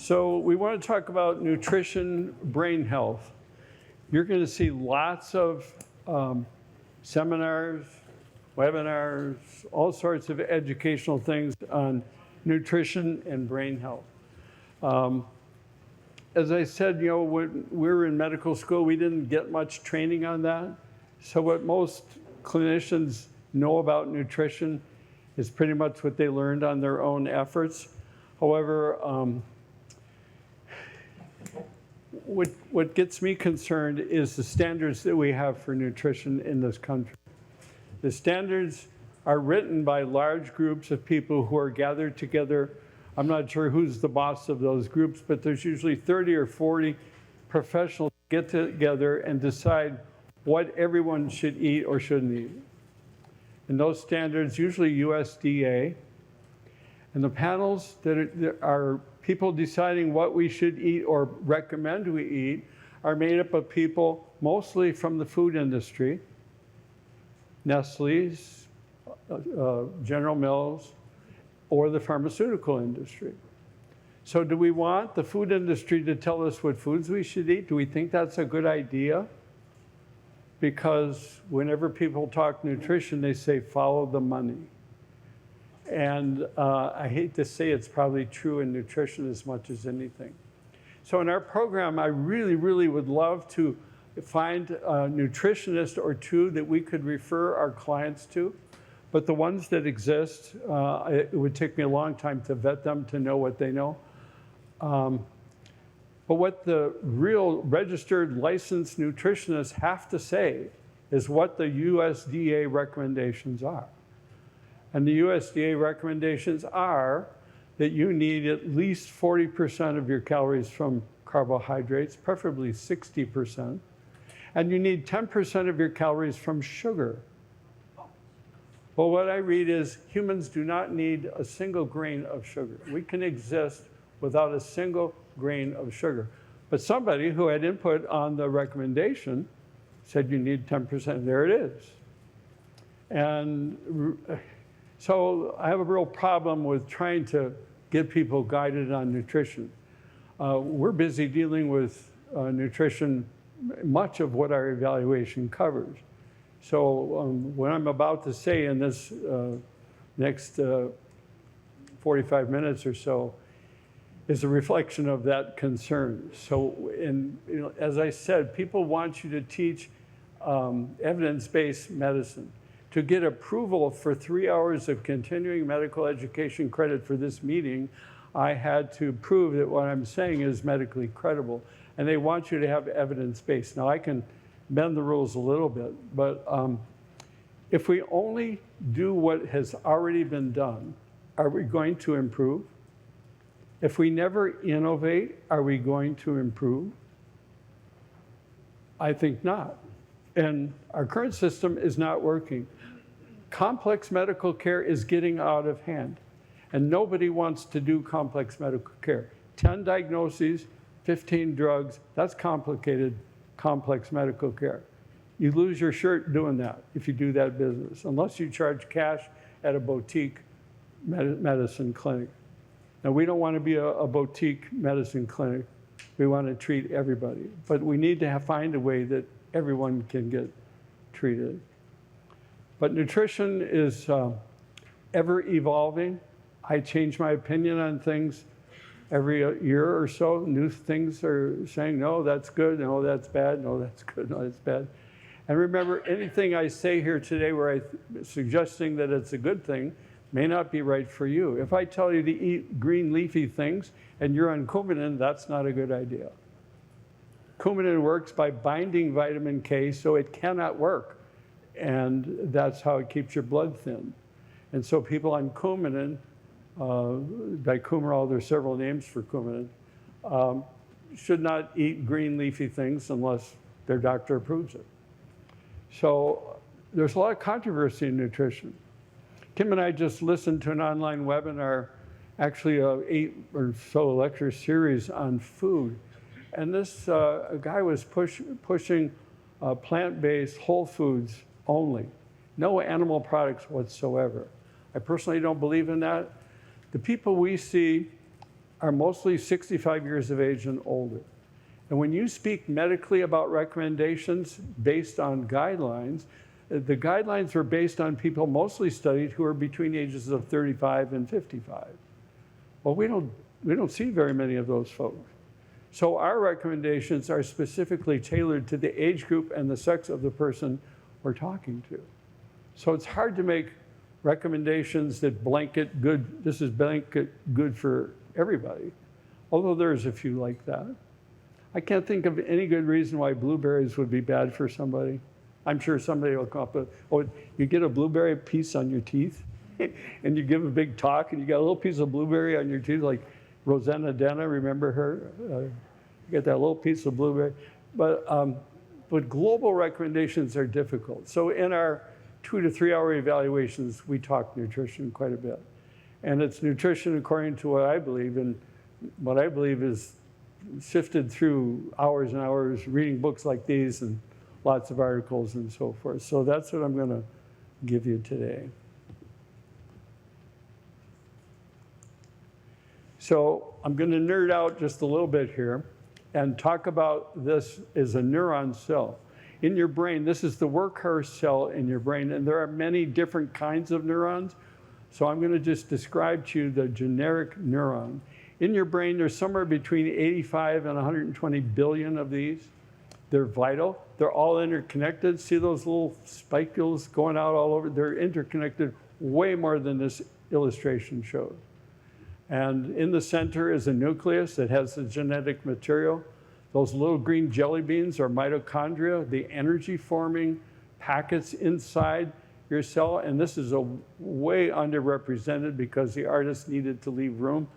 So we want to talk about nutrition, brain health. You're going to see lots of seminars, webinars, all sorts of educational things on nutrition and brain health. As I said, you know, when we were in medical school, we didn't get much training on that. So what most clinicians know about nutrition is pretty much what they learned on their own efforts. However, what gets me concerned is the standards that we have for nutrition in this country. The standards are written by large groups of people who are gathered together. I'm not sure who's the boss of those groups, but there's usually 30 or 40 professionals get together and decide what everyone should eat or shouldn't eat. And those standards, usually USDA, and the panels that are people deciding what we should eat or recommend we eat are made up of people mostly from the food industry, Nestle's, General Mills, or the pharmaceutical industry. So do we want the food industry to tell us what foods we should eat? Do we think that's a good idea? Because whenever people talk nutrition, they say, follow the money. And I hate to say it's probably true in nutrition as much as anything. So in our program, I really, really would love to find a nutritionist or two that we could refer our clients to. But the ones that exist, it would take me a long time to vet them to know what they know. But what the real registered licensed nutritionists have to say is what the USDA recommendations are. And the USDA recommendations are that you need at least 40% of your calories from carbohydrates, preferably 60%. And you need 10% of your calories from sugar. Well, what I read is humans do not need a single grain of sugar. We can exist without a single grain of sugar. But somebody who had input on the recommendation said you need 10%. There it is. And so I have a real problem with trying to get people guided on nutrition. We're busy dealing with nutrition, much of what our evaluation covers. So what I'm about to say in this next 45 minutes or so is a reflection of that concern. So, as I said, people want you to teach evidence-based medicine. To get approval for 3 hours of continuing medical education credit for this meeting, I had to prove that what I'm saying is medically credible. And they want you to have evidence-based. Now, I can bend the rules a little bit, but if we only do what has already been done, are we going to improve? If we never innovate, are we going to improve? I think not. And our current system is not working. Complex medical care is getting out of hand, and nobody wants to do complex medical care. 10 diagnoses, 15 drugs, that's complicated, complex medical care. You lose your shirt doing that if you do that business, unless you charge cash at a boutique medicine clinic. Now, we don't want to be a boutique medicine clinic. We want to treat everybody, but we need to find a way that everyone can get treated. But nutrition is ever evolving. I change my opinion on things every year or so. New things are saying, no, that's good, no, that's bad, no, that's good, no, that's bad. And remember, anything I say here today where I'm suggesting that it's a good thing may not be right for you. If I tell you to eat green leafy things and you're on Coumadin, that's not a good idea. Coumadin works by binding vitamin K, so it cannot work. And that's how it keeps your blood thin. And so people on Coumadin, dicumarol, there's several names for Coumadin, should not eat green leafy things unless their doctor approves it. So there's a lot of controversy in nutrition. Kim and I just listened to an online webinar, actually an 8 or so lecture series on food. And this guy was pushing plant-based whole foods only, no animal products whatsoever. I personally don't believe in that. The people we see are mostly 65 years of age and older. And when you speak medically about recommendations based on guidelines, the guidelines were based on people mostly studied who are between the ages of 35 and 55. Well, we don't see very many of those folks. So our recommendations are specifically tailored to the age group and the sex of the person we're talking to. So it's hard to make recommendations that blanket good, this is blanket good for everybody, although there's a few like that. I can't think of any good reason why blueberries would be bad for somebody. I'm sure somebody will come up with, oh, you get a blueberry piece on your teeth, and you give a big talk, and you got a little piece of blueberry on your teeth, like Rosanna Dena, remember her? You get that little piece of blueberry. But global recommendations are difficult. So in our 2 to 3 hour evaluations, we talk nutrition quite a bit. And it's nutrition according to what I believe, and what I believe is sifted through hours and hours reading books like these and lots of articles and so forth. So that's what I'm going to give you today. So I'm going to nerd out just a little bit here and talk about this as a neuron cell. In your brain, this is the workhorse cell in your brain, and there are many different kinds of neurons. So I'm going to just describe to you the generic neuron. In your brain, there's somewhere between 85 and 120 billion of these. They're vital. They're all interconnected. See those little spicules going out all over? They're interconnected way more than this illustration shows. And in the center is a nucleus that has the genetic material. Those little green jelly beans are mitochondria, the energy-forming packets inside your cell. And this is a way underrepresented because the artist needed to leave room.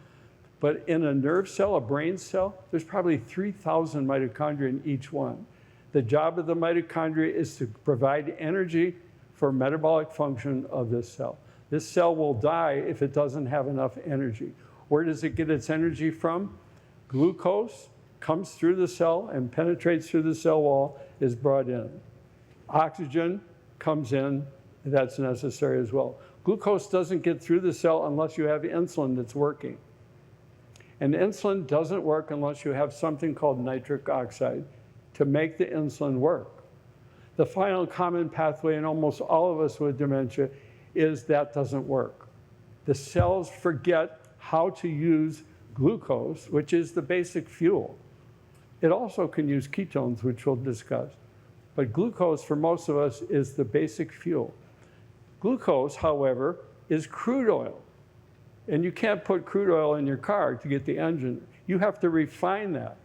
But in a nerve cell, a brain cell, there's probably 3,000 mitochondria in each one. The job of the mitochondria is to provide energy for metabolic function of this cell. This cell will die if it doesn't have enough energy. Where does it get its energy from? Glucose comes through the cell and penetrates through the cell wall, is brought in. Oxygen comes in, that's necessary as well. Glucose doesn't get through the cell unless you have insulin that's working. And insulin doesn't work unless you have something called nitric oxide to make the insulin work. The final common pathway in almost all of us with dementia is that doesn't work. The cells forget how to use glucose, which is the basic fuel. It also can use ketones, which we'll discuss. But glucose, for most of us, is the basic fuel. Glucose, however, is crude oil. And you can't put crude oil in your car to get the engine. You have to refine that.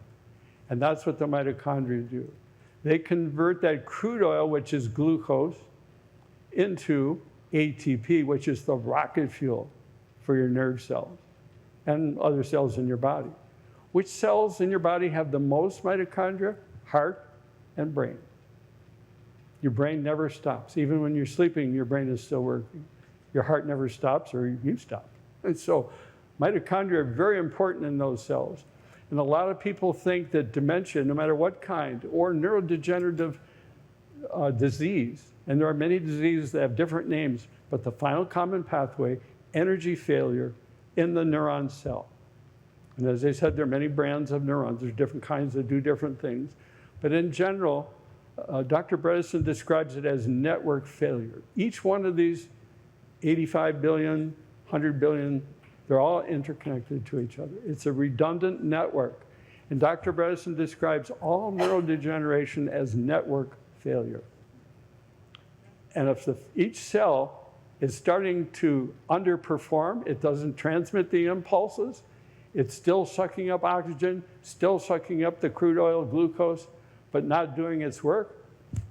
And that's what the mitochondria do. They convert that crude oil, which is glucose, into ATP, which is the rocket fuel for your nerve cells and other cells in your body. Which cells in your body have the most mitochondria? Heart and brain. Your brain never stops. Even when you're sleeping, your brain is still working. Your heart never stops, or you stop. And so mitochondria are very important in those cells. And a lot of people think that dementia, no matter what kind, or neurodegenerative disease, and there are many diseases that have different names, but the final common pathway, energy failure in the neuron cell. And as I said, there are many brands of neurons. There's different kinds that do different things. But in general, Dr. Bredesen describes it as network failure. Each one of these 85 billion, 100 billion, they're all interconnected to each other. It's a redundant network. And Dr. Bredesen describes all neurodegeneration as network failure. And if each cell is starting to underperform, it doesn't transmit the impulses, it's still sucking up oxygen, still sucking up the crude oil, glucose, but not doing its work,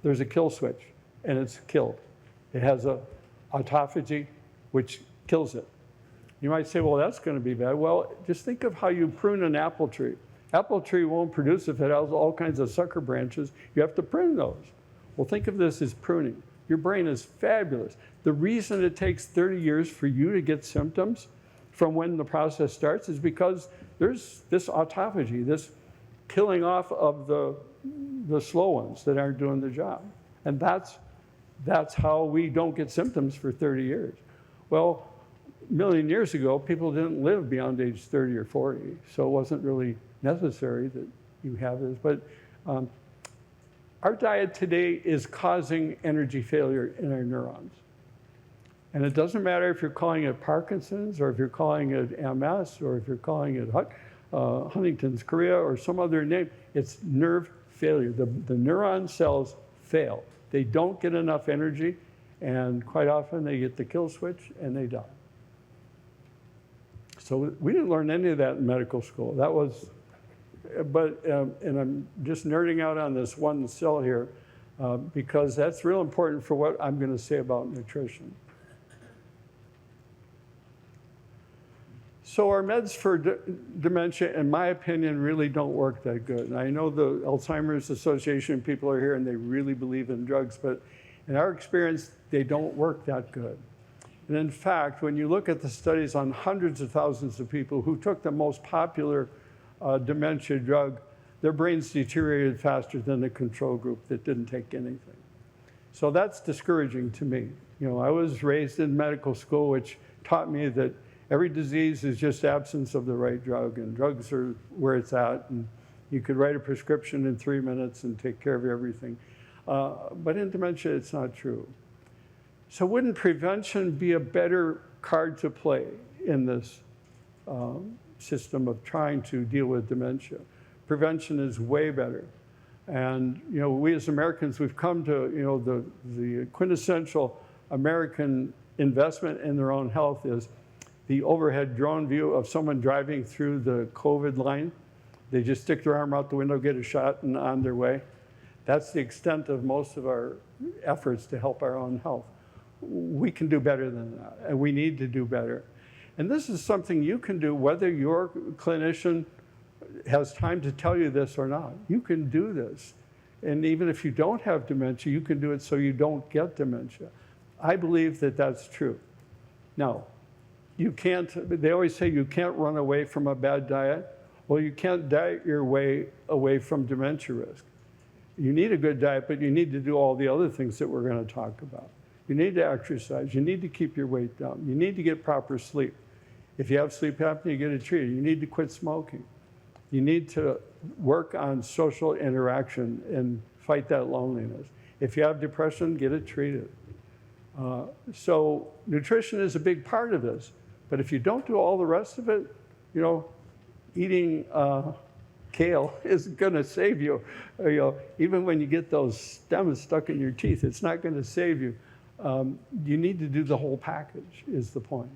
there's a kill switch, and it's killed. It has an autophagy, which kills it. You might say, well, that's going to be bad. Well, just think of how you prune an apple tree. Apple tree won't produce if it has all kinds of sucker branches. You have to prune those. Well, think of this as pruning. Your brain is fabulous. The reason it takes 30 years for you to get symptoms from when the process starts is because there's this autophagy, this killing off of the slow ones that aren't doing the job. And that's how we don't get symptoms for 30 years. Well, million years ago, people didn't live beyond age 30 or 40, so it wasn't really necessary that you have this. But our diet today is causing energy failure in our neurons. And it doesn't matter if you're calling it Parkinson's, or if you're calling it MS, or if you're calling it Huntington's chorea, or some other name. It's nerve failure. The neuron cells fail. They don't get enough energy, and quite often they get the kill switch and they die. So we didn't learn any of that in medical school. That was, and I'm just nerding out on this one cell here because that's real important for what I'm going to say about nutrition. So our meds for dementia, in my opinion, really don't work that good. And I know the Alzheimer's Association people are here and they really believe in drugs, but in our experience, they don't work that good. And in fact, when you look at the studies on hundreds of thousands of people who took the most popular dementia drug, their brains deteriorated faster than the control group that didn't take anything. So that's discouraging to me. You know, I was raised in medical school, which taught me that every disease is just absence of the right drug, and drugs are where it's at, and you could write a prescription in 3 minutes and take care of everything. But in dementia, it's not true. So wouldn't prevention be a better card to play in this system of trying to deal with dementia? Prevention is way better. And you know, we as Americans, we've come to, you know, the quintessential American investment in their own health is the overhead drone view of someone driving through the COVID line. They just stick their arm out the window, get a shot, and on their way. That's the extent of most of our efforts to help our own health. We can do better than that, and we need to do better. And this is something you can do whether your clinician has time to tell you this or not. You can do this. And even if you don't have dementia, you can do it so you don't get dementia. I believe that that's true. Now, you can't, they always say you can't run away from a bad diet. Well, you can't diet your way away from dementia risk. You need a good diet, but you need to do all the other things that we're going to talk about. You need to exercise. You need to keep your weight down. You need to get proper sleep. If you have sleep apnea, you get it treated. You need to quit smoking. You need to work on social interaction and fight that loneliness. If you have depression, get it treated. So nutrition is a big part of this. But if you don't do all the rest of it, you know, eating kale isn't going to save you. You know, even when you get those stems stuck in your teeth, it's not going to save you. You need to do the whole package, is the point.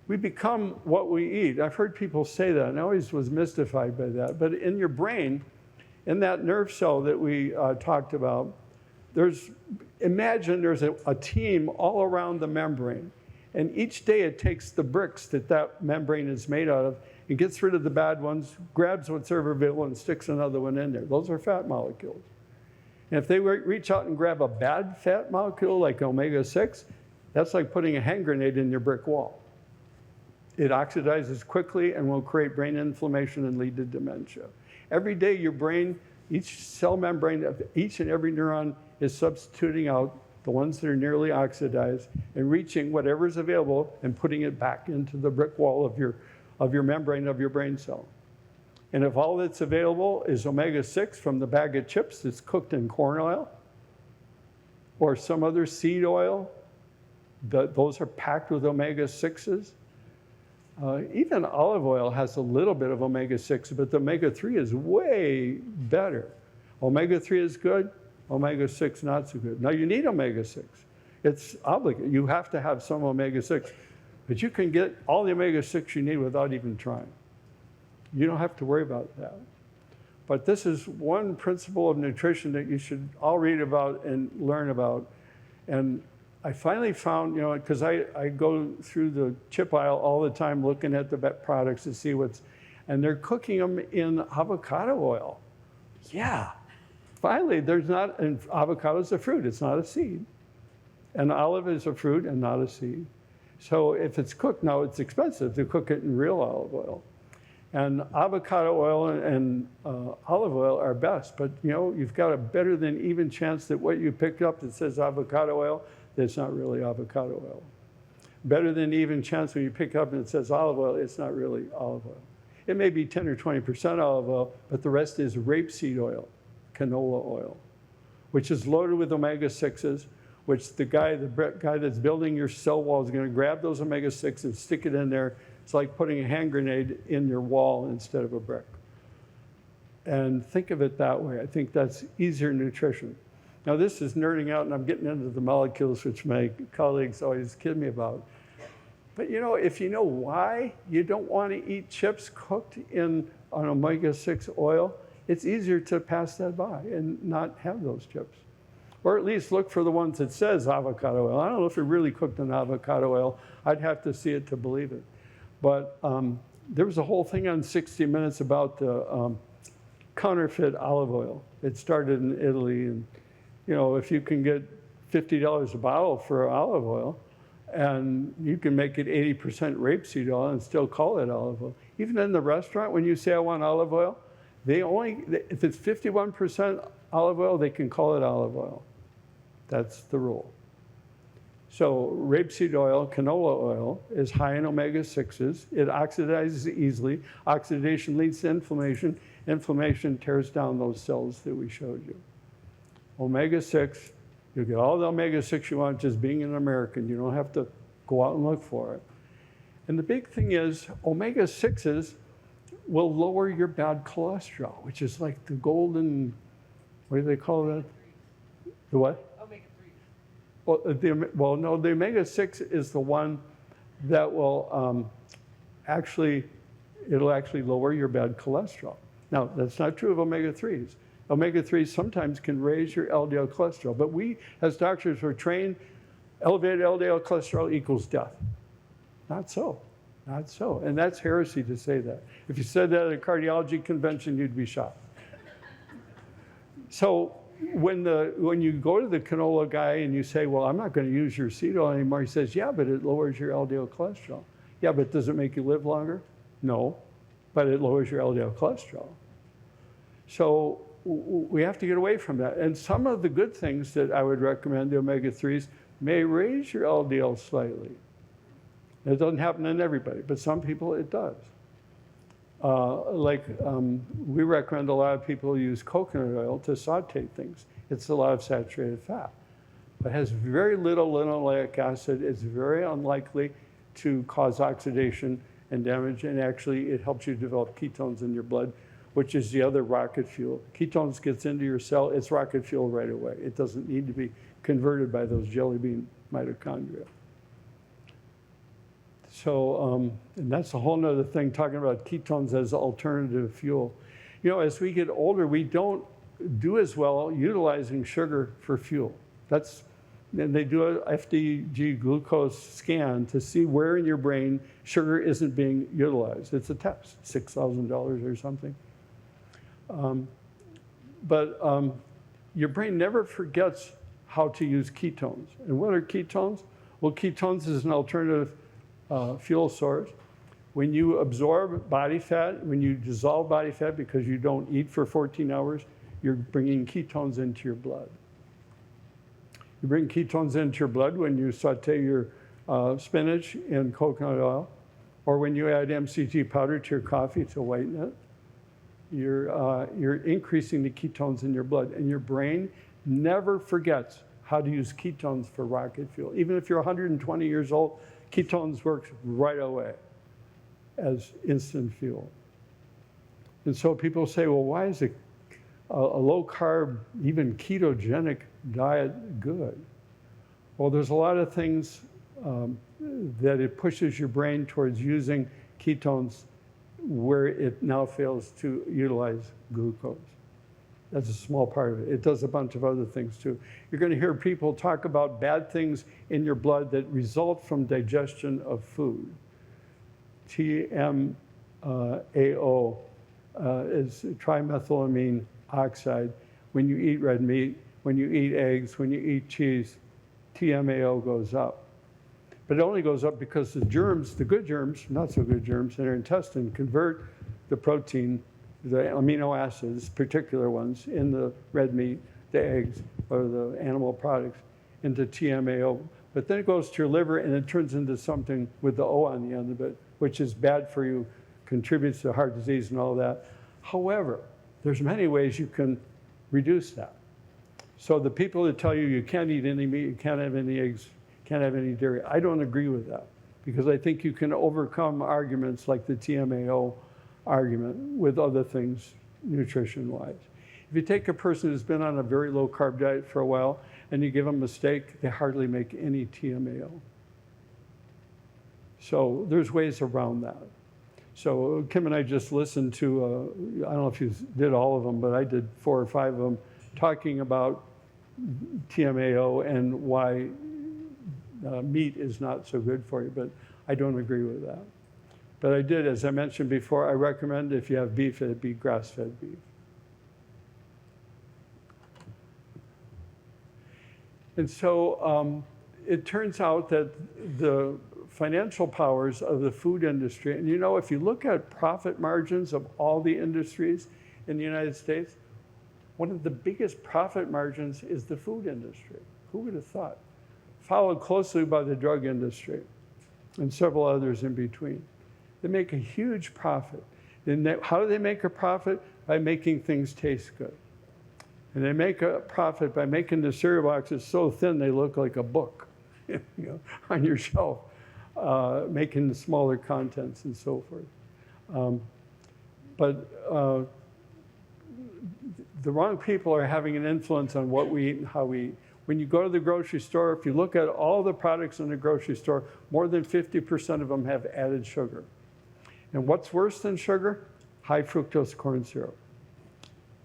We become what we eat. I've heard people say that, and I always was mystified by that. But in your brain, in that nerve cell that we talked about, imagine there's a team all around the membrane. And each day it takes the bricks that membrane is made out of and gets rid of the bad ones, grabs what's available and sticks another one in there. Those are fat molecules. And if they reach out and grab a bad fat molecule like omega-6, that's like putting a hand grenade in your brick wall. It oxidizes quickly and will create brain inflammation and lead to dementia. Every day your brain, each cell membrane of each and every neuron is substituting out the ones that are nearly oxidized and reaching whatever's available and putting it back into the brick wall of your membrane of your brain cell. And if all that's available is omega-6 from the bag of chips that's cooked in corn oil or some other seed oil, those are packed with omega-6s. Even olive oil has a little bit of omega-6, but the omega-3 is way better. Omega-3 is good, omega-6 not so good. Now you need omega-6. It's obligate. You have to have some omega-6, but you can get all the omega-6 you need without even trying. You don't have to worry about that. But this is one principle of nutrition that you should all read about and learn about. And I finally found, you know, because I go through the chip aisle all the time looking at the products to see and they're cooking them in avocado oil. Yeah. Finally, and avocado is a fruit, it's not a seed. And olive is a fruit and not a seed. So if it's cooked, now it's expensive to cook it in real olive oil. And avocado oil and olive oil are best, but you know, you've got a better than even chance that what you picked up that says avocado oil, that's not really avocado oil. Better than even chance when you pick up and it says olive oil, it's not really olive oil. It may be 10 or 20% olive oil, but the rest is rapeseed oil, canola oil, which is loaded with omega-6s, which the guy that's building your cell wall is going to grab those omega-6s and stick it in there. It's like putting a hand grenade in your wall instead of a brick. And think of it that way. I think that's easier nutrition. Now, this is nerding out, and I'm getting into the molecules, which my colleagues always kid me about. But if you know why you don't want to eat chips cooked in an omega-6 oil, it's easier to pass that by and not have those chips. Or at least look for the ones that says avocado oil. I don't know if it really cooked in avocado oil. I'd have to see it to believe it. But there was a whole thing on 60 Minutes about the counterfeit olive oil. It started in Italy, and if you can get $50 a bottle for olive oil, and you can make it 80% rapeseed oil and still call it olive oil. Even in the restaurant, when you say I want olive oil, if it's 51% olive oil, they can call it olive oil. That's the rule. So rapeseed oil, canola oil, is high in omega-6s. It oxidizes easily. Oxidation leads to inflammation. Inflammation tears down those cells that we showed you. Omega-6, you'll get all the omega-6 you want just being an American. You don't have to go out and look for it. And the big thing is omega-6s will lower your bad cholesterol, which is like the golden, what do they call that? The what? Well, no, the omega-6 is the one that will it'll actually lower your bad cholesterol. Now, that's not true of omega-3s. Omega-3s sometimes can raise your LDL cholesterol, but we, as doctors, were trained elevated LDL cholesterol equals death. Not so. Not so. And that's heresy to say that. If you said that at a cardiology convention, you'd be shot. So when you go to the canola guy and you say, well, I'm not going to use your seed oil anymore, he says, yeah, but it lowers your LDL cholesterol. Yeah, but does it make you live longer? No, but it lowers your LDL cholesterol. So we have to get away from that. And some of the good things that I would recommend, the omega-3s, may raise your LDL slightly. It doesn't happen in everybody, but some people it does. We recommend a lot of people use coconut oil to saute things. It's a lot of saturated fat. It has very little linoleic acid. It's very unlikely to cause oxidation and damage, and actually it helps you develop ketones in your blood, which is the other rocket fuel. Ketones gets into your cell, it's rocket fuel right away. It doesn't need to be converted by those jelly bean mitochondria. So, and that's a whole nother thing, talking about ketones as alternative fuel. As we get older, we don't do as well utilizing sugar for fuel. And they do a FDG glucose scan to see where in your brain sugar isn't being utilized. It's a test, $6,000 or something. But your brain never forgets how to use ketones. And what are ketones? Well, ketones is an alternative fuel source. When you absorb body fat, when you dissolve body fat because you don't eat for 14 hours, you're bringing ketones into your blood. You bring ketones into your blood when you saute your spinach in coconut oil, or when you add MCT powder to your coffee to whiten it. You're increasing the ketones in your blood, and your brain never forgets how to use ketones for rocket fuel. Even if you're 120 years old, ketones works right away as instant fuel. And so people say, well, why is a low-carb, even ketogenic diet good? Well, there's a lot of things that it pushes your brain towards using ketones where it now fails to utilize glucose. That's a small part of it. It does a bunch of other things too. You're going to hear people talk about bad things in your blood that result from digestion of food. TMAO is trimethylamine oxide. When you eat red meat, when you eat eggs, when you eat cheese, TMAO goes up. But it only goes up because the germs, the good germs, not so good germs in our intestine, convert the protein, the amino acids, particular ones, in the red meat, the eggs, or the animal products, into TMAO, but then it goes to your liver and it turns into something with the O on the end of it, which is bad for you, contributes to heart disease and all that. However, there's many ways you can reduce that. So the people that tell you you can't eat any meat, you can't have any eggs, can't have any dairy, I don't agree with that, because I think you can overcome arguments like the TMAO argument with other things nutrition-wise. If you take a person who's been on a very low carb diet for a while and you give them a steak, they hardly make any TMAO. So there's ways around that. So Kim and I just listened to, I don't know if you did all of them, but I did 4 or 5 of them, talking about TMAO and why meat is not so good for you, but I don't agree with that. But I did, as I mentioned before, I recommend if you have beef, it be grass-fed beef. And so it turns out that the financial powers of the food industry, and you know, if you look at profit margins of all the industries in the United States, one of the biggest profit margins is the food industry. Who would have thought? Followed closely by the drug industry and several others in between. They make a huge profit. And how do they make a profit? By making things taste good. And they make a profit by making the cereal boxes so thin they look like a book, you know, on your shelf, making the smaller contents and so forth. But the wrong people are having an influence on what we eat and how we eat. When you go to the grocery store, if you look at all the products in the grocery store, more than 50% of them have added sugar. And what's worse than sugar? High fructose corn syrup.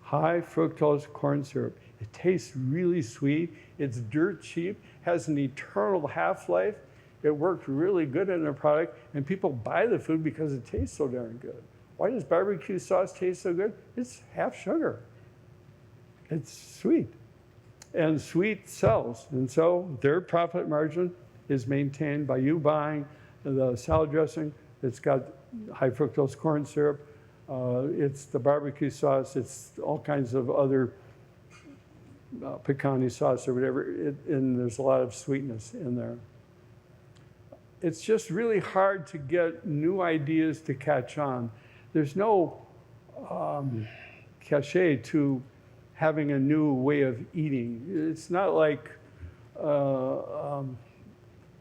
High fructose corn syrup. It tastes really sweet. It's dirt cheap, has an eternal half-life. It works really good in a product, and people buy the food because it tastes so darn good. Why does barbecue sauce taste so good? It's half sugar. It's sweet. And sweet sells. And so their profit margin is maintained by you buying the salad dressing that's got high fructose corn syrup. It's the barbecue sauce. It's all kinds of other pecani sauce or whatever. And there's a lot of sweetness in there. It's just really hard to get new ideas to catch on. There's no cachet to having a new way of eating. It's not like,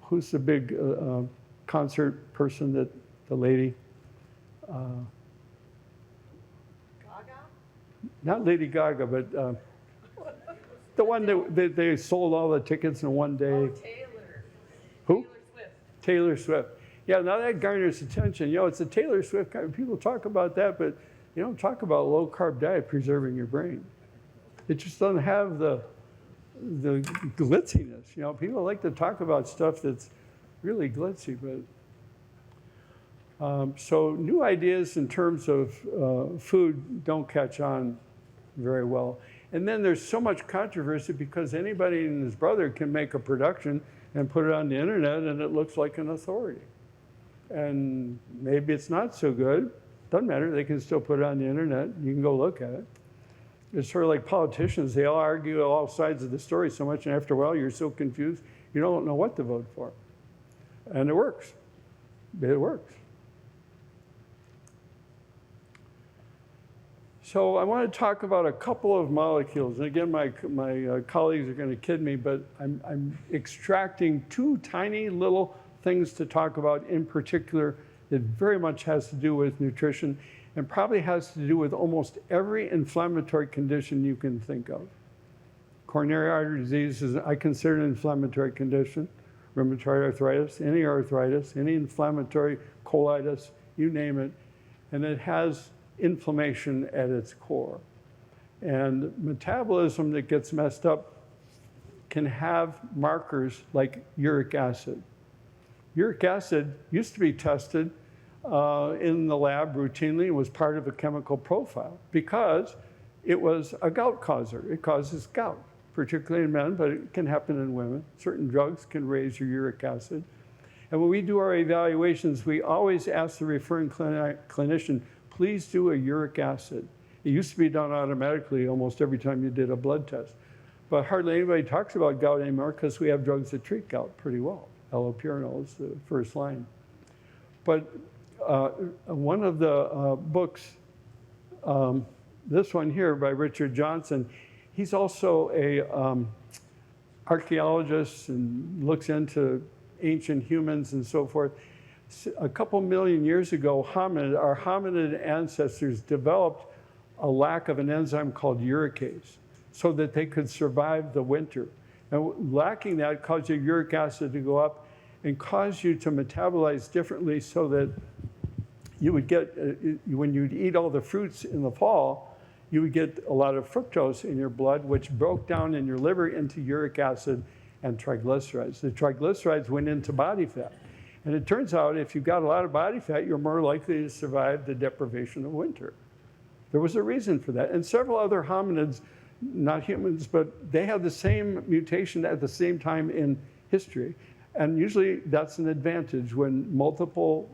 who's the big concert person, that the lady? Gaga? Not Lady Gaga, but the one that they sold all the tickets in one day. Oh, Taylor. Who? Taylor Swift. Taylor Swift. Yeah, now that garners attention. You know, it's a Taylor Swift kind of, people talk about that, but you don't talk about low-carb diet preserving your brain. It just doesn't have the glitziness. You know, people like to talk about stuff that's really glitzy, but so new ideas in terms of food don't catch on very well. And then there's so much controversy because anybody and his brother can make a production and put it on the internet and it looks like an authority. And maybe it's not so good. Doesn't matter, they can still put it on the internet. You can go look at it. It's sort of like politicians. They all argue all sides of the story so much, and after a while, you're so confused, you don't know what to vote for. And it works. It works. So I want to talk about a couple of molecules. And again, my colleagues are going to kid me, but I'm extracting 2 tiny little things to talk about in particular that very much has to do with nutrition and probably has to do with almost every inflammatory condition you can think of. Coronary artery disease is, I consider, an inflammatory condition. Rheumatoid arthritis, any inflammatory colitis, you name it, and it has inflammation at its core. And metabolism that gets messed up can have markers like uric acid. Uric acid used to be tested in the lab routinely. It was part of a chemical profile because it was a gout causer. It causes gout, particularly in men, but it can happen in women. Certain drugs can raise your uric acid. And when we do our evaluations, we always ask the referring clinician, please do a uric acid. It used to be done automatically almost every time you did a blood test. But hardly anybody talks about gout anymore because we have drugs that treat gout pretty well. Allopurinol is the first line. But one of the books, this one here by Richard Johnson, he's also a archaeologist and looks into ancient humans and so forth. A couple million years ago, our hominid ancestors developed a lack of an enzyme called uricase so that they could survive the winter. And lacking that caused your uric acid to go up and caused you to metabolize differently so that you would get, when you'd eat all the fruits in the fall, you would get a lot of fructose in your blood, which broke down in your liver into uric acid and triglycerides. The triglycerides went into body fat. And it turns out if you've got a lot of body fat, you're more likely to survive the deprivation of winter. There was a reason for that. And several other hominids, not humans, but they have the same mutation at the same time in history. And usually that's an advantage when multiple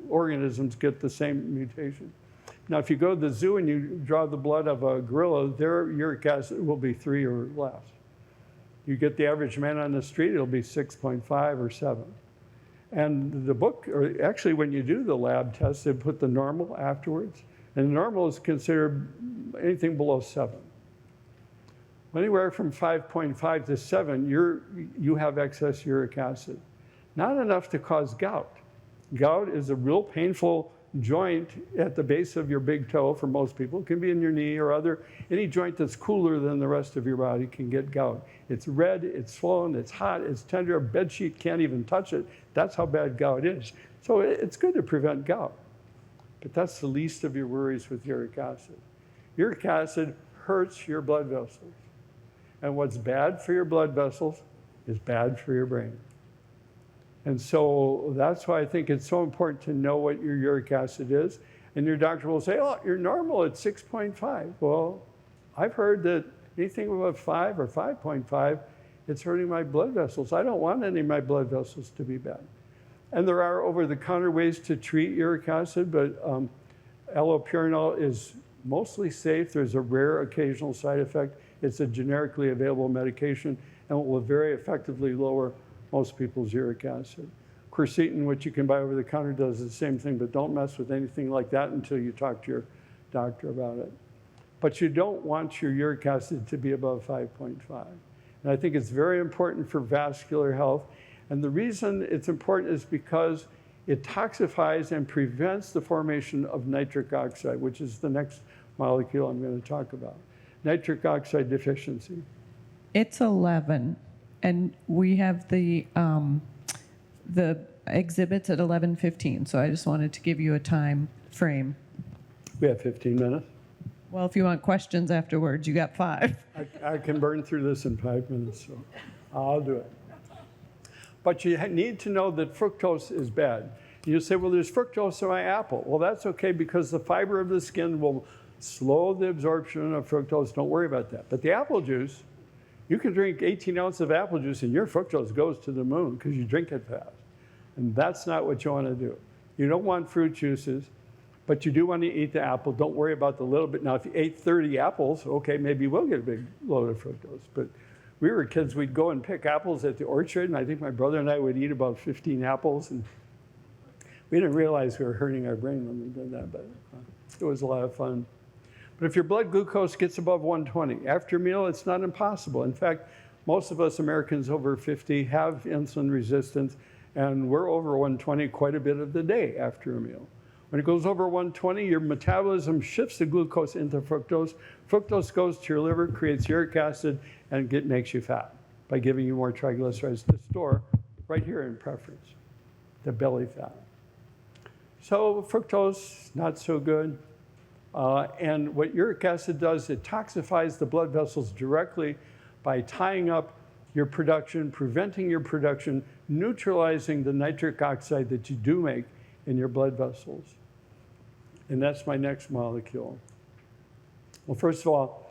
organisms get the same mutation. Now, if you go to the zoo and you draw the blood of a gorilla, their uric acid will be 3 or less. You get the average man on the street, it'll be 6.5 or 7. And the book, or actually when you do the lab test, they put the normal afterwards. And the normal is considered anything below 7. Anywhere from 5.5 to 7, you have excess uric acid. Not enough to cause gout. Gout is a real painful joint at the base of your big toe for most people. It can be in your knee or any joint that's cooler than the rest of your body can get gout. It's red, it's swollen, it's hot, it's tender. A bed sheet can't even touch it. That's how bad gout is. So it's good to prevent gout. But that's the least of your worries with uric acid. Uric acid hurts your blood vessels. And what's bad for your blood vessels is bad for your brain. And so that's why I think it's so important to know what your uric acid is. And your doctor will say, oh, you're normal at 6.5. Well, I've heard that anything above 5 or 5.5, it's hurting my blood vessels. I don't want any of my blood vessels to be bad. And there are over-the-counter ways to treat uric acid, but allopurinol is mostly safe. There's a rare occasional side effect. It's a generically available medication and will very effectively lower most people's uric acid. Quercetin, which you can buy over the counter, does the same thing, but don't mess with anything like that until you talk to your doctor about it. But you don't want your uric acid to be above 5.5. And I think it's very important for vascular health. And the reason it's important is because it toxifies and prevents the formation of nitric oxide, which is the next molecule I'm going to talk about. Nitric oxide deficiency. It's 11, and we have the exhibits at 11:15. So I just wanted to give you a time frame. We have 15 minutes. Well, if you want questions afterwards, you got 5. I can burn through this in 5 minutes, so I'll do it. But you need to know that fructose is bad. You say, well, there's fructose in my apple. Well, that's okay because the fiber of the skin will slow the absorption of fructose. Don't worry about that. But the apple juice, you can drink 18 ounces of apple juice and your fructose goes to the moon because you drink it fast. And that's not what you want to do. You don't want fruit juices, but you do want to eat the apple. Don't worry about the little bit. Now, if you ate 30 apples, okay, maybe you will get a big load of fructose. But we were kids, we'd go and pick apples at the orchard, and I think my brother and I would eat about 15 apples. And we didn't realize we were hurting our brain when we did that, but it was a lot of fun. But if your blood glucose gets above 120, after a meal, it's not impossible. In fact, most of us Americans over 50 have insulin resistance, and we're over 120 quite a bit of the day after a meal. When it goes over 120, your metabolism shifts the glucose into fructose. Fructose goes to your liver, creates uric acid, and makes you fat by giving you more triglycerides to store right here in preference, the belly fat. So fructose, not so good. And what uric acid does, it toxifies the blood vessels directly by tying up your production, preventing your production, neutralizing the nitric oxide that you do make in your blood vessels. And that's my next molecule. Well, first of all,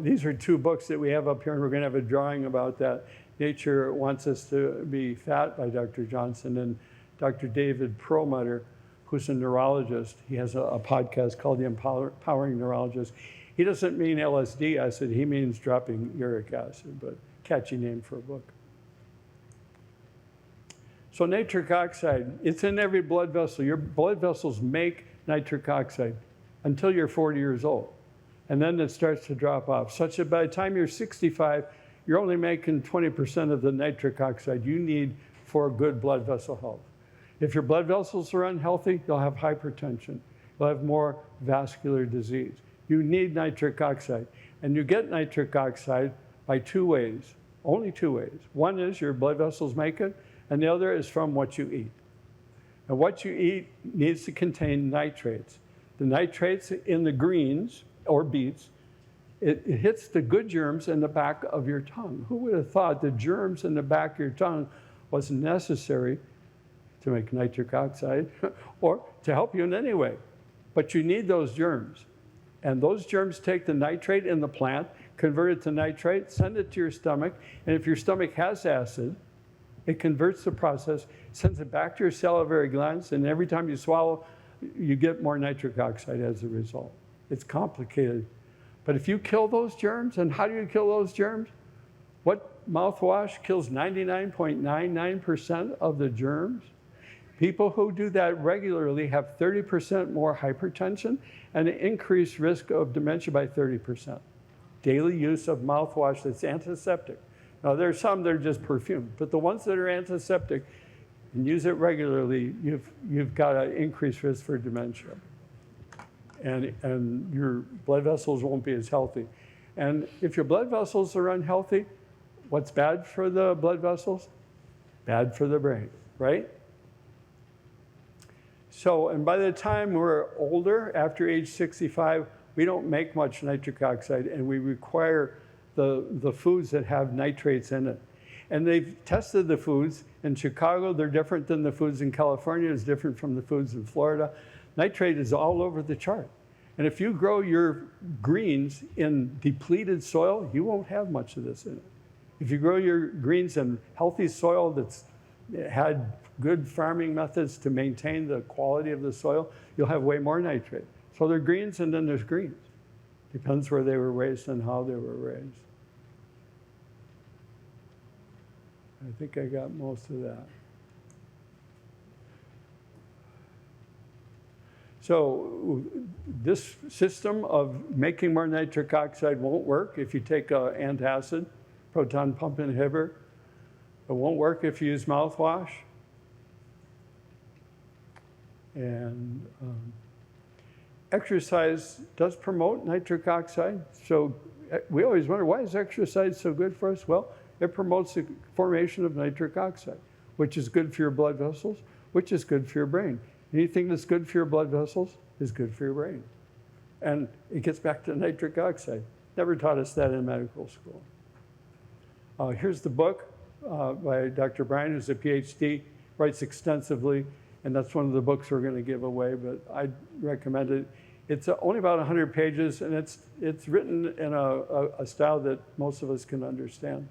these are 2 books that we have up here, and we're going to have a drawing about that. Nature Wants Us to Be Fat by Dr. Johnson, and Dr. David Perlmutter, who's a neurologist. He has a podcast called The Empowering Neurologist. He doesn't mean LSD acid, he means dropping uric acid, but catchy name for a book. So nitric oxide, it's in every blood vessel. Your blood vessels make nitric oxide until you're 40 years old. And then it starts to drop off, such that by the time you're 65, you're only making 20% of the nitric oxide you need for good blood vessel health. If your blood vessels are unhealthy, you'll have hypertension. You'll have more vascular disease. You need nitric oxide. And you get nitric oxide by two ways, only two ways. One is your blood vessels make it, and the other is from what you eat. And what you eat needs to contain nitrates. The nitrates in the greens or beets, it hits the good germs in the back of your tongue. Who would have thought the germs in the back of your tongue was necessary to make nitric oxide or to help you in any way? But you need those germs. And those germs take the nitrate in the plant, convert it to nitrate, send it to your stomach, and if your stomach has acid, it converts the process, sends it back to your salivary glands, and every time you swallow, you get more nitric oxide as a result. It's complicated. But if you kill those germs, and how do you kill those germs? What mouthwash kills 99.99% of the germs? People who do that regularly have 30% more hypertension and an increased risk of dementia by 30%. Daily use of mouthwash that's antiseptic. Now, there's some that are just perfume, but the ones that are antiseptic and use it regularly, you've got an increased risk for dementia. And your blood vessels won't be as healthy. And if your blood vessels are unhealthy, what's bad for the blood vessels? Bad for the brain, right? So, and by the time we're older, after age 65, we don't make much nitric oxide, and we require the foods that have nitrates in it. And they've tested the foods. In Chicago, they're different than the foods in California. It's different from the foods in Florida. Nitrate is all over the chart. And if you grow your greens in depleted soil, you won't have much of this in it. If you grow your greens in healthy soil that's had good farming methods to maintain the quality of the soil, you'll have way more nitrate. So there are greens and then there's greens. Depends where they were raised and how they were raised. I think I got most of that. So this system of making more nitric oxide won't work if you take an antacid, proton pump inhibitor. It won't work if you use mouthwash. And exercise does promote nitric oxide. So we always wonder, why is exercise so good for us? Well, it promotes the formation of nitric oxide, which is good for your blood vessels, which is good for your brain. Anything that's good for your blood vessels is good for your brain. And it gets back to nitric oxide. Never taught us that in medical school. Here's the book by Dr. Bryan, who's a PhD, writes extensively, and that's one of the books we're going to give away, but I'd recommend it. It's only about 100 pages, and it's written in a style that most of us can understand.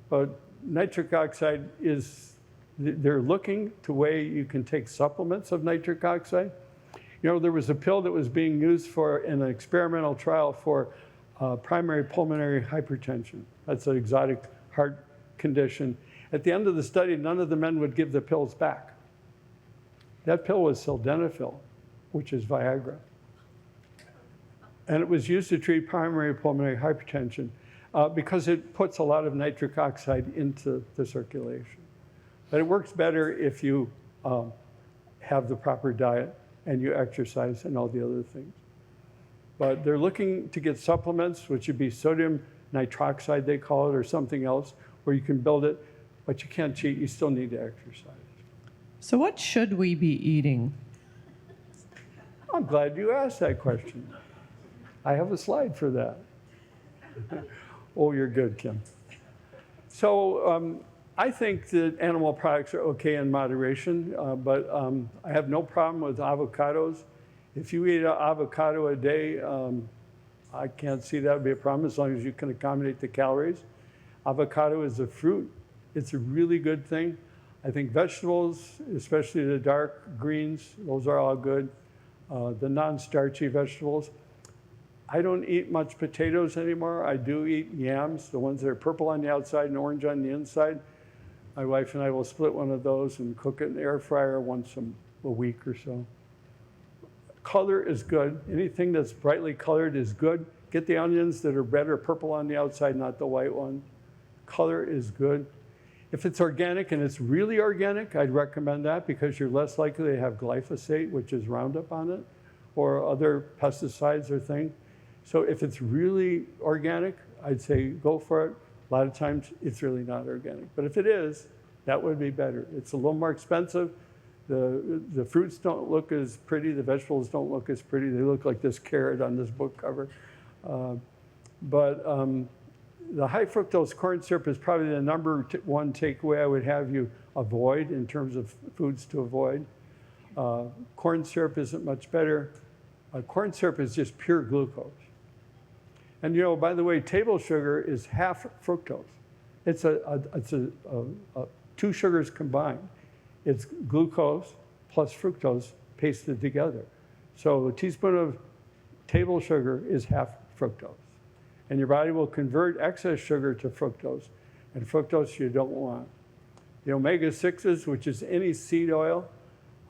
But nitric oxide is, they're looking to way you can take supplements of nitric oxide. You know, there was a pill that was being used in an experimental trial for primary pulmonary hypertension. That's an exotic heart condition. At the end of the study, none of the men would give the pills back. That pill was sildenafil, which is Viagra. And it was used to treat primary pulmonary hypertension because it puts a lot of nitric oxide into the circulation. But it works better if you have the proper diet and you exercise and all the other things. But they're looking to get supplements, which would be sodium nitroxide, they call it, or something else, where you can build it, but you can't cheat, you still need to exercise. So what should we be eating? I'm glad you asked that question. I have a slide for that. Oh, you're good, Kim. So I think that animal products are okay in moderation, but I have no problem with avocados. If you eat an avocado a day, I can't see that would be a problem as long as you can accommodate the calories. Avocado is a fruit. It's a really good thing. I think vegetables, especially the dark greens, those are all good. The non-starchy vegetables. I don't eat much potatoes anymore. I do eat yams, the ones that are purple on the outside and orange on the inside. My wife and I will split one of those and cook it in the air fryer once a week or so. Color is good. Anything that's brightly colored is good. Get the onions that are red or purple on the outside, not the white one. Color is good. If it's organic and it's really organic, I'd recommend that because you're less likely to have glyphosate, which is Roundup on it, or other pesticides or things. So if it's really organic, I'd say go for it. A lot of times it's really not organic. But if it is, that would be better. It's a little more expensive. The fruits don't look as pretty. The vegetables don't look as pretty. They look like this carrot on this book cover. But the high fructose corn syrup is probably the number one takeaway I would have you avoid in terms of foods to avoid. Corn syrup isn't much better. Corn syrup is just pure glucose. And you know, by the way, table sugar is half fructose. It's two sugars combined. It's glucose plus fructose pasted together. So a teaspoon of table sugar is half fructose. And your body will convert excess sugar to fructose. And fructose you don't want. The omega-6s, which is any seed oil,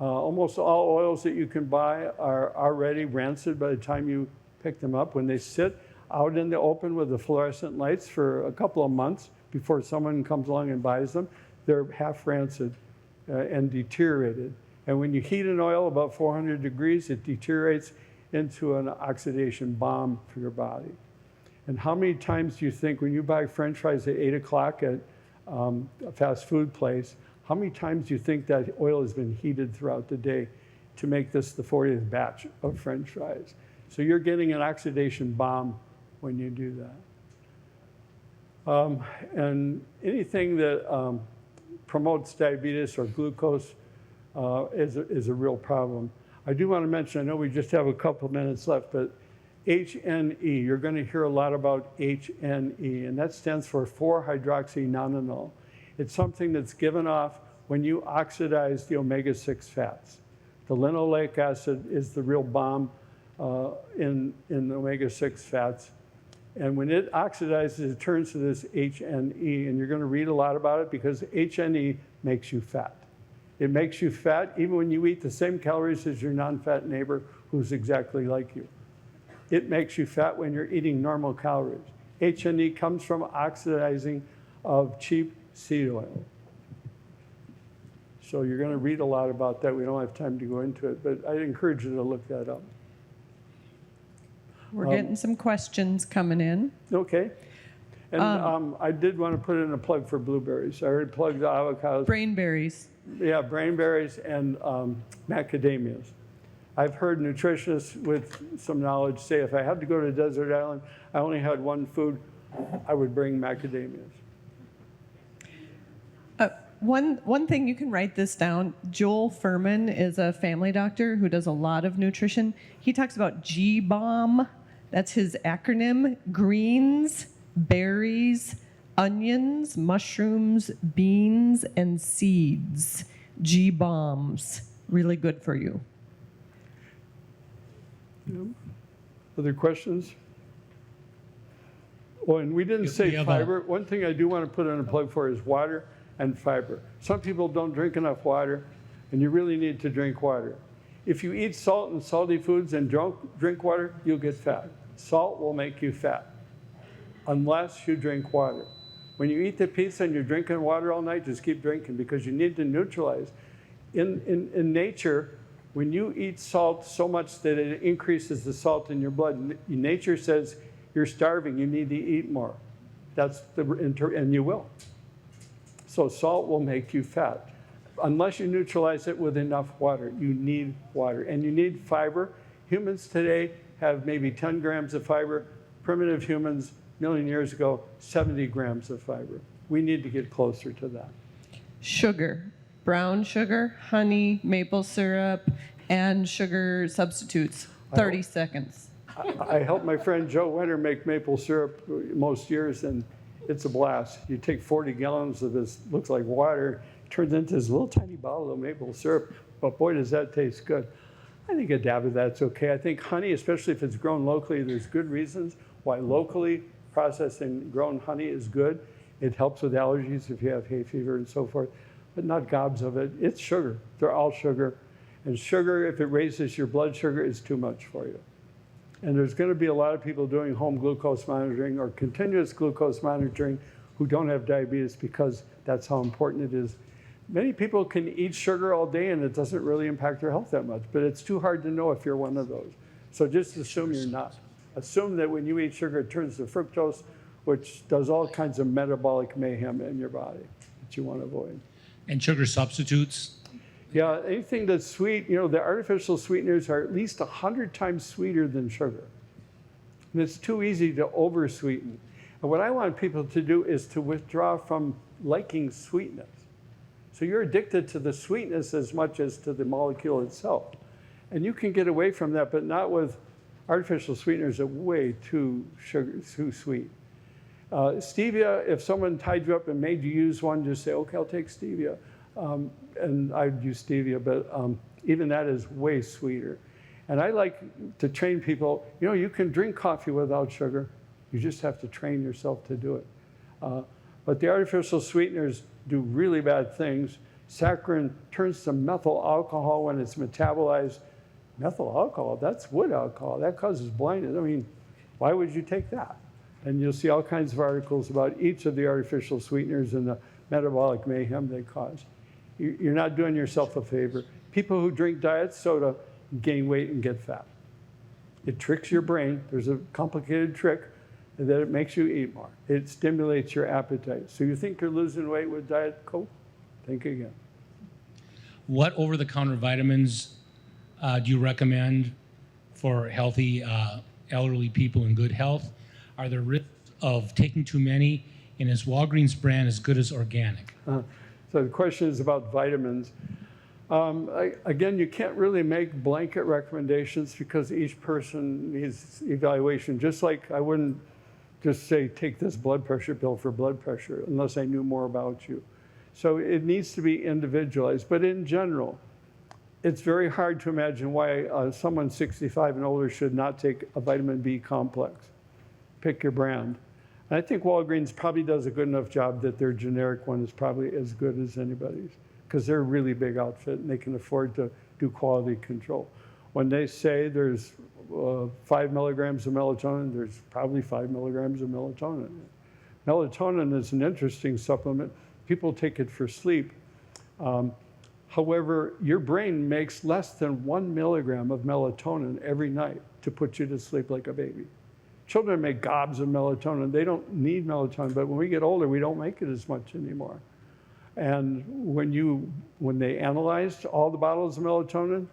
almost all oils that you can buy are already rancid by the time you pick them up. When they sit out in the open with the fluorescent lights for a couple of months before someone comes along and buys them, they're half rancid and deteriorated. And when you heat an oil about 400 degrees, it deteriorates into an oxidation bomb for your body. And how many times do you think when you buy French fries at 8 o'clock at a fast food place, how many times do you think that oil has been heated throughout the day to make this the 40th batch of French fries? So you're getting an oxidation bomb when you do that. And anything that promotes diabetes or glucose is a real problem. I do want to mention, I know we just have a couple of minutes left, but HNE, you're going to hear a lot about HNE, and that stands for 4-hydroxynonenal. It's something that's given off when you oxidize the omega-6 fats. The linoleic acid is the real bomb in the omega-6 fats. And when it oxidizes, it turns to this HNE, and you're going to read a lot about it because HNE makes you fat. It makes you fat even when you eat the same calories as your non-fat neighbor who's exactly like you. It makes you fat when you're eating normal calories. HNE comes from oxidizing of cheap seed oil. So you're going to read a lot about that. We don't have time to go into it, but I encourage you to look that up. We're getting some questions coming in. Okay. And I did want to put in a plug for blueberries. I already plugged the avocados. Brainberries. Yeah, brainberries and macadamias. I've heard nutritionists with some knowledge say if I had to go to a desert island, I only had one food, I would bring macadamias. One thing, you can write this down. Joel Furman is a family doctor who does a lot of nutrition. He talks about GBOM. That's his acronym. Greens, berries, onions, mushrooms, beans, and seeds. GBOMs. Really good for you. Yeah. Other questions? Oh, and we didn't say fiber. One thing I do want to put in a plug for is water and fiber. Some people don't drink enough water, and you really need to drink water. If you eat salt and salty foods and don't drink water, you'll get fat. Salt will make you fat, unless you drink water. When you eat the pizza and you're drinking water all night, just keep drinking because you need to neutralize. In nature, when you eat salt so much that it increases the salt in your blood, nature says you're starving, you need to eat more. And you will. So salt will make you fat. Unless you neutralize it with enough water, you need water. And you need fiber. Humans today have maybe 10 grams of fiber. Primitive humans, a million years ago, 70 grams of fiber. We need to get closer to that. Sugar, brown sugar, honey, maple syrup, and sugar substitutes. 30 seconds. I help my friend Joe Winter make maple syrup most years, and it's a blast. You take 40 gallons of this, looks like water, turns into this little tiny bottle of maple syrup, but boy, does that taste good. I think a dab of that's okay. I think honey, especially if it's grown locally, there's good reasons why locally processed and grown honey is good. It helps with allergies if you have hay fever and so forth, but not gobs of it. It's sugar. They're all sugar. And sugar, if it raises your blood sugar, is too much for you. And there's going to be a lot of people doing home glucose monitoring or continuous glucose monitoring who don't have diabetes because that's how important it is. Many people can eat sugar all day and it doesn't really impact their health that much, but it's too hard to know if you're one of those. So just assume you're not. Assume that when you eat sugar, it turns to fructose, which does all kinds of metabolic mayhem in your body that you want to avoid. And sugar substitutes? Yeah, anything that's sweet, you know, the artificial sweeteners are at least 100 times sweeter than sugar. And it's too easy to over-sweeten. And what I want people to do is to withdraw from liking sweetness. So you're addicted to the sweetness as much as to the molecule itself. And you can get away from that, but not with artificial sweeteners that are way too sweet. Stevia, if someone tied you up and made you use one, just say, okay, I'll take stevia. And I'd use stevia, but even that is way sweeter. And I like to train people, you know, you can drink coffee without sugar. You just have to train yourself to do it. But the artificial sweeteners do really bad things. Saccharin turns to methyl alcohol when it's metabolized. Methyl alcohol, that's wood alcohol. That causes blindness. I mean, why would you take that? And you'll see all kinds of articles about each of the artificial sweeteners and the metabolic mayhem they cause. You're not doing yourself a favor. People who drink diet soda gain weight and get fat. It tricks your brain. There's a complicated trick that it makes you eat more. It stimulates your appetite. So you think you're losing weight with Diet Coke? Think again. What over-the-counter vitamins do you recommend for healthy elderly people in good health? Are there risks of taking too many? And is Walgreens brand as good as organic? So the question is about vitamins. Again, you can't really make blanket recommendations because each person needs evaluation. Just like I wouldn't just say, take this blood pressure pill for blood pressure unless I knew more about you. So it needs to be individualized. But in general, it's very hard to imagine why someone 65 and older should not take a vitamin B complex. Pick your brand. And I think Walgreens probably does a good enough job that their generic one is probably as good as anybody's because they're a really big outfit and they can afford to do quality control. When they say there's 5 milligrams of melatonin, there's probably 5 milligrams of melatonin. Melatonin is an interesting supplement. People take it for sleep. However, your brain makes less than 1 milligram of melatonin every night to put you to sleep like a baby. Children make gobs of melatonin. They don't need melatonin, but when we get older, we don't make it as much anymore. And when they analyzed all the bottles of melatonin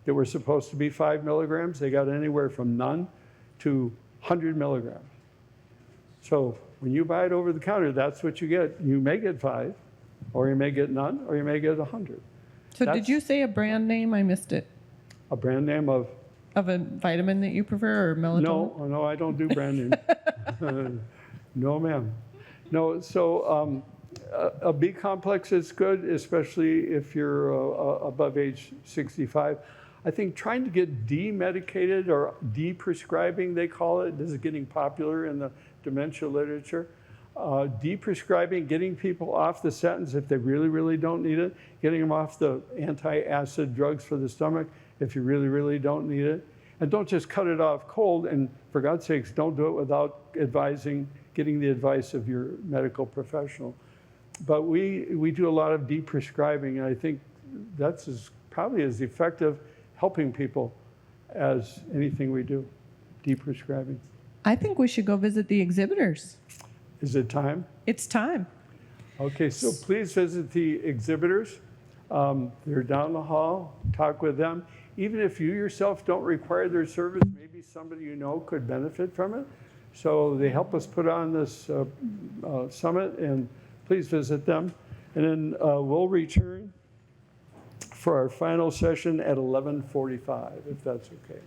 that were supposed to be 5 milligrams, they got anywhere from none to 100 milligrams. So when you buy it over the counter, that's what you get. You may get 5, or you may get none, or you may get 100. So did you say a brand name? I missed it. A brand name of a vitamin that you prefer or melatonin? No, I don't do brand name. No, ma'am. No, so a B complex is good, especially if you're above age 65. I think trying to get demedicated or de-prescribing, they call it, this is getting popular in the dementia literature. De-prescribing, getting people off the sentence if they really, really don't need it, getting them off the anti-acid drugs for the stomach if you really, really don't need it. And don't just cut it off cold, and for God's sakes, don't do it without getting the advice of your medical professional. But we do a lot of de-prescribing, and I think that's probably as effective helping people as anything we do, de-prescribing. I think we should go visit the exhibitors. Is it time? It's time. Okay, so please visit the exhibitors. They're down the hall. Talk with them. Even if you yourself don't require their service, maybe somebody you know could benefit from it. So they help us put on this summit, and please visit them. And then we'll return for our final session at 11:45, if that's okay.